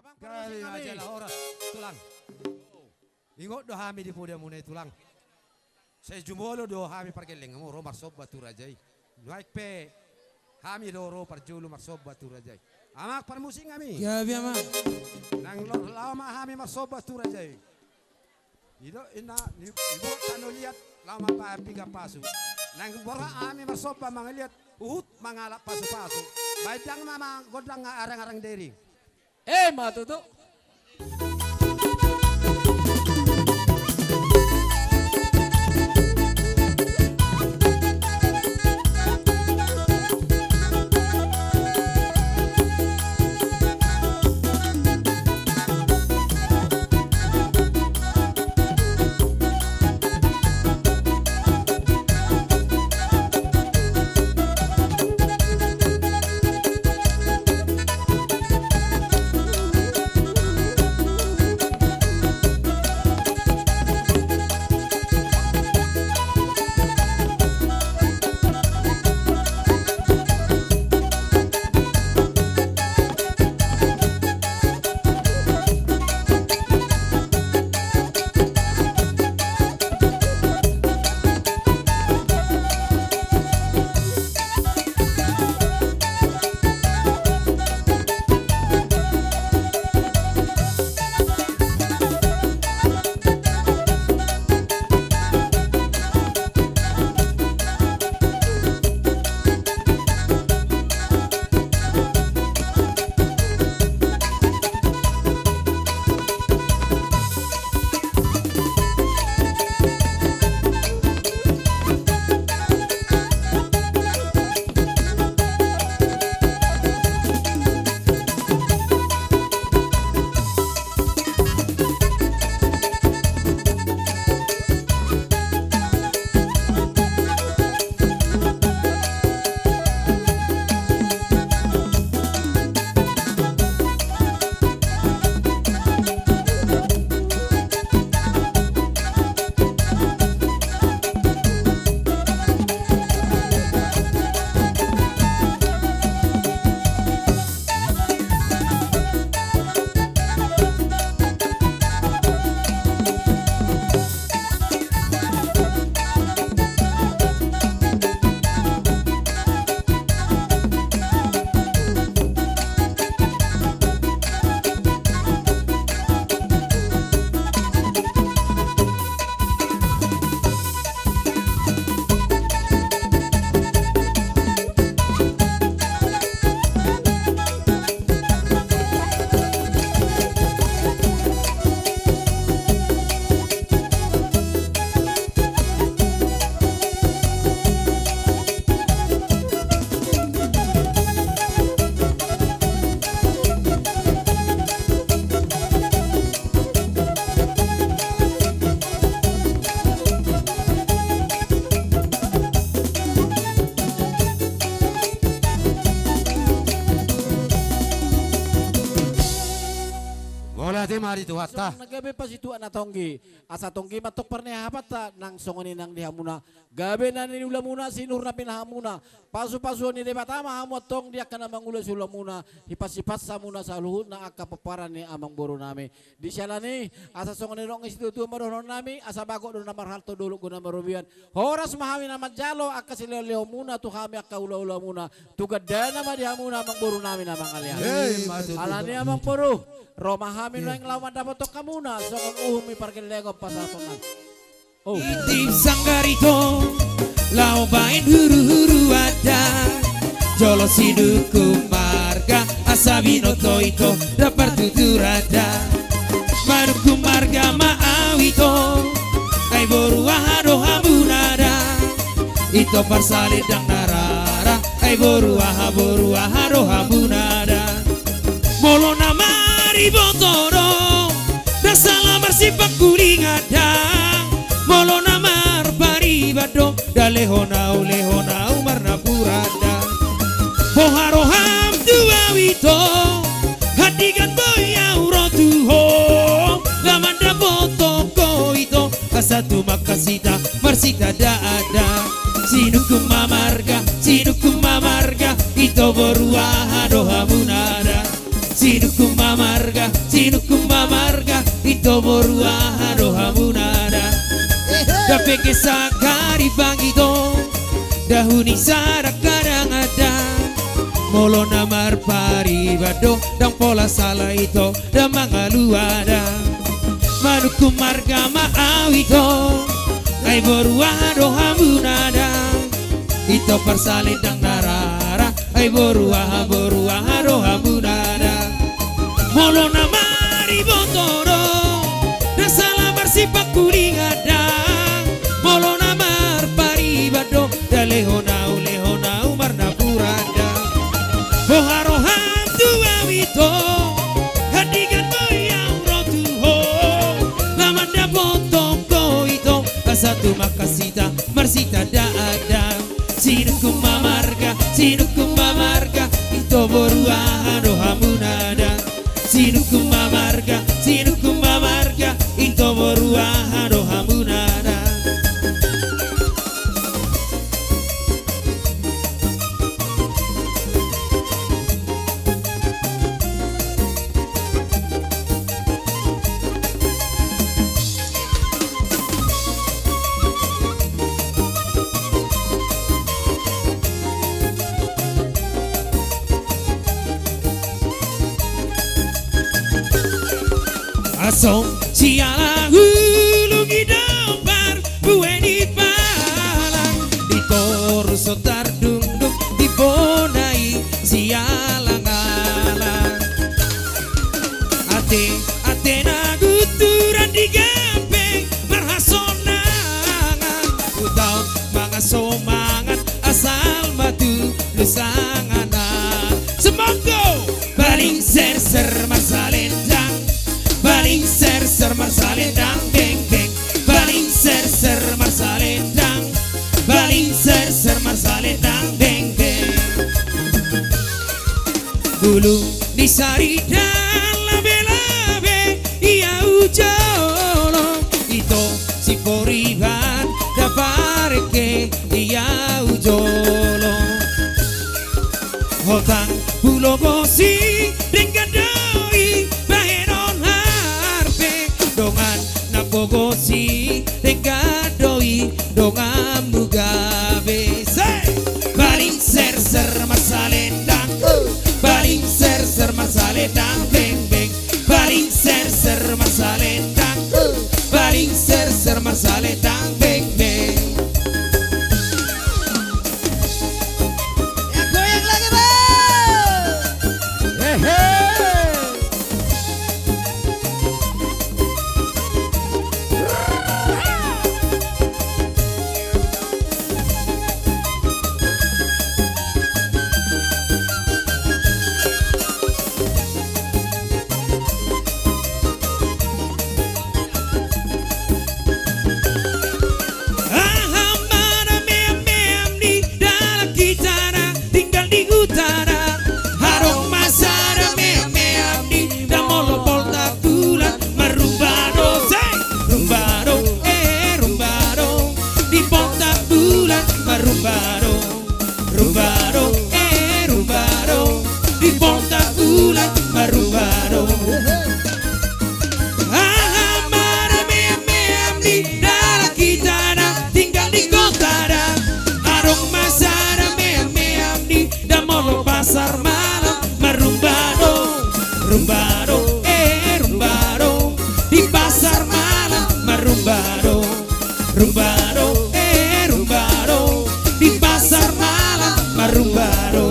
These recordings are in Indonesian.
Kali aja lah orang tulang. Ingot do hami di podium muna tulang. Saya jumolo do hami parkeleng mo ro marsob batu rajai. Naik pe hami do ro parjulu marsob batu rajai. Amak parmusing kami. Ya biar mah. Nang lama hami marsob batu rajai. Ido ina ibu tanu lihat lama pa piga pasu. Nang bora hami marsob pa mangaliat uhut mangalap pasu-pasu. Baidang mama godang arang-arang deri. Matutu. Mari tu hatta. Nagabe pa si tuan na tonggi. Asa tonggi matok parne hapat ta nang songoni nang dihamuna. Gabe na ni ulamuna sinur na pinahamuna. Pasu-pasu ni debatama hamot tong dia kana mangula sulamuna. Hipas-hipas sa muna sa luhut na akapaparan ni amang boro nami. Di siya ni asa songoni rong instituto maroon nami asa bago do na marhalto dulu guna marubian. Horas mahami na madjalo akasileo muna tu kami akaula-ula muna. Tugadana ma dihamuna amang boro nami na mangalian. Alani amang poro. Roma hamin lang lawan dapat to kamuna sokon uhumi parkil lego pasatongan. Oh. Itip sanggarito lau bain huru-huru ada jolo siduku marga asabino toito dapar tutur ada manuku marga maawito kai boru ahado habunada ito parsale dang narara kai boru ahado habunada molo nama Ribotoro dasala marsipak kuring ada molo namar baribado dalehona marna purada boharoham dua wito hadigan boya urotuho lamanda botoko itu kasatu makasita marsita ada sinukum mamarga itu berua doha munada Sinukuma marga Ito borua doha munada Dape kesakari bangito Dahuni sarak kadang ada Molo namar paribado Dang pola salah ito Da mga luada Manuku marga maawito Ay borua doha munada Ito parsalin dang narara Ay borua doha munada Molo namari botoro Da salah bersifat kuning ada Molo namar paribado Da lehonau marna purada Boharoham tua wito Hadigan boyang rotuho Lamanda potong ko ito Asatu makasita marsita da ada Sinukuma marga Ito borua doha munada Sinukuma marga Ito borua doha munada Asong siala hulu gidampar bueni palang Ditor sotar dungdung dibonai siala ngalang Ate naguturan di gampeng marhasonangan Utaw mga somangan asal matu lusanganan Semonggo baling ser marsalendang Baling ser marsalendang beng beng Baling ser marsalendang Baling ser marsalendang beng beng Bulu nisari dan labe-labe Ia ujolo Ito si poriban da pareke Ia ujolo Hotang pulo gosi dengan doi bahenon harpe dongan napogosi dengan doi dongan mugabe say baling ser marsalendang baling ser marsalendang beng beng baling ser marsalendang baling ser marsalendang beng beng rumbaro di ponta bulan marumbaro amara me di dalam kitana tinggal di kota arong masara me di damolo pasar malam marumbaro rumbaro di pasar malam marumbaro rumbaro di pasar malam marumbaro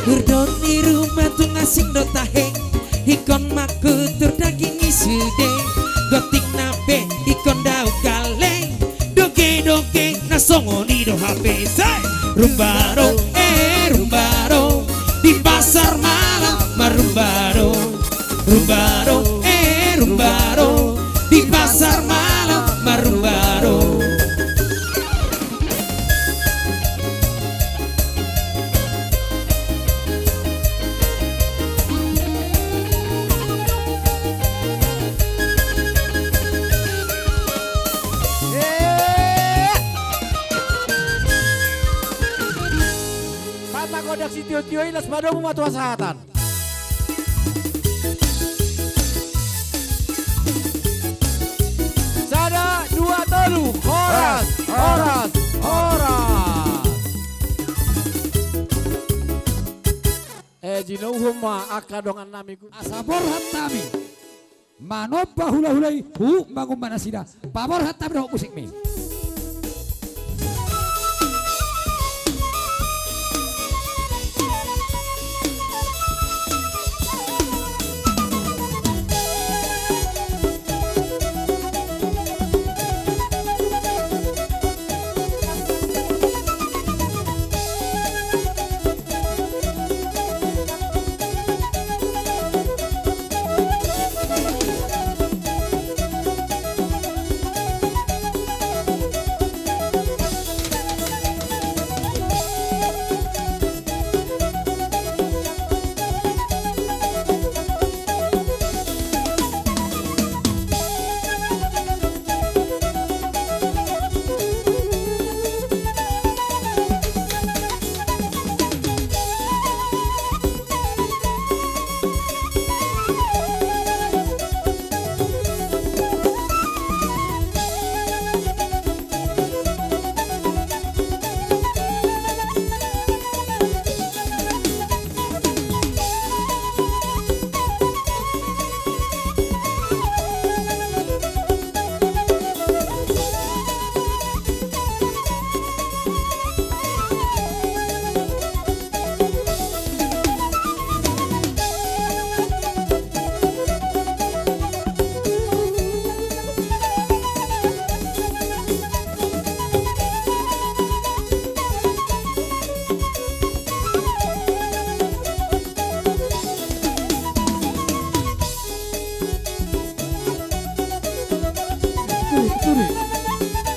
Burdon di rumah tuh ngasih do tahe Ikon makutur daging isude Gotik nabe ikon dau kaleng Doge nasongoni do hape say Rumbaro di pasar malam marumbaro Rumbaro di pasar malam marumbaro Kodak si tio-tio ilas padamu matua sahatan. Sinuhum akadongan nami ku. Asabor hatami. Manoba hula-hulay hu mangum manasida. Pabor hatami ho musik mi.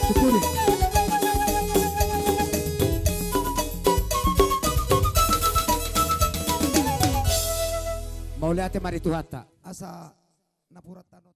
Tupuri. Mau lihat mari tuhata. Asa napurat tanot.